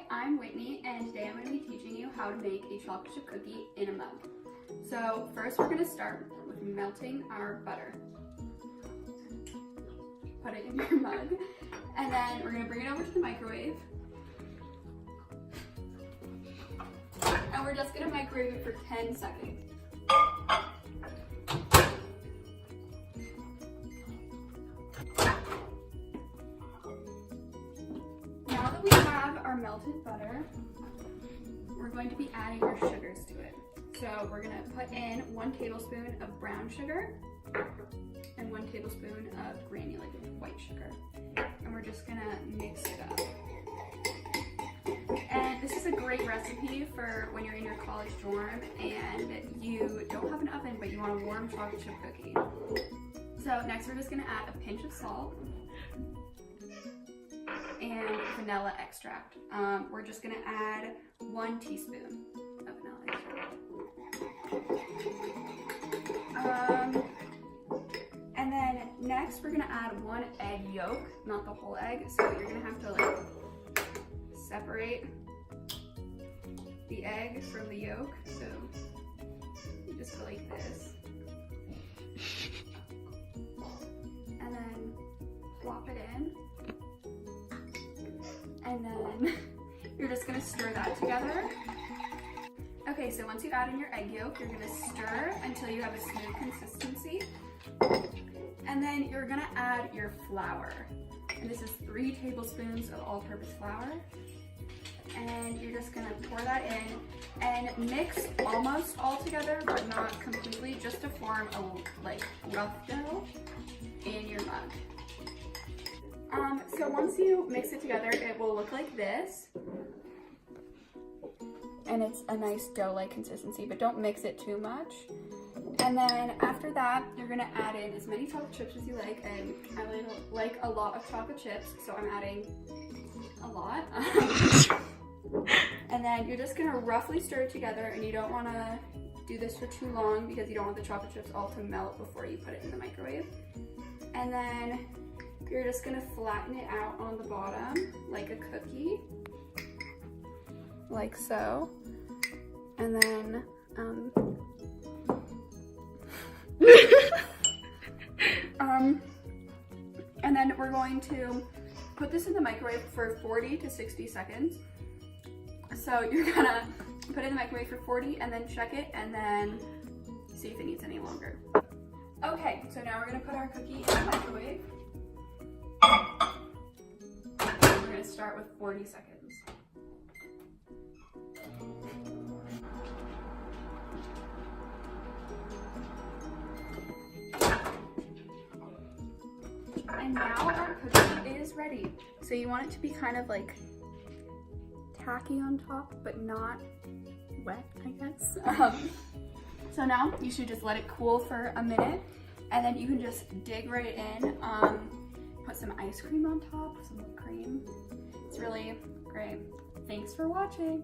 I'm Whitney, and today I'm going to be teaching you how to make a chocolate chip cookie in a mug. So first we're going to start with melting our butter. Put it in your mug, and then we're going to bring it over to the microwave. And we're just going to microwave it for 10 seconds. Now that we have our melted butter, we're going to be adding our sugars to it. So we're going to put in 1 tablespoon of brown sugar and 1 tablespoon of granulated white sugar. And we're just going to mix it up. And this is a great recipe for when you're in your college dorm and you don't have an oven but you want a warm chocolate chip cookie. So next we're just going to add a pinch of salt and vanilla extract. We're just going to add 1 teaspoon of vanilla extract. And then next we're going to add 1 egg yolk, not the whole egg, so you're going to have to like separate the egg from the yolk. So you just go like this. And then flop it in. And then you're just gonna stir that together. Okay, so once you add in your egg yolk, you're gonna stir until you have a smooth consistency. And then you're gonna add your flour. And this is 3 tablespoons of all-purpose flour. And you're just gonna pour that in and mix almost all together, but not completely, just to form a like rough dough in your mug. So once you mix it together, it will look like this. And it's a nice dough-like consistency, but don't mix it too much. And then after that, you're gonna add in as many chocolate chips as you like, and I like a lot of chocolate chips, so I'm adding a lot. And then you're just gonna roughly stir it together, and you don't wanna do this for too long because you don't want the chocolate chips all to melt before you put it in the microwave. And then you're just gonna flatten it out on the bottom like a cookie, like so. And then, and then we're going to put this in the microwave for 40 to 60 seconds. So you're gonna put it in the microwave for 40 and then check it and then see if it needs any longer. Okay, so now we're gonna put our cookie in the microwave. We're gonna start with 40 seconds. And now our cookie is ready. So you want it to be kind of like tacky on top, but not wet, I guess. So now you should just let it cool for a minute, and then you can just dig right in. Put some ice cream on top, some whipped cream. It's really great. Thanks for watching.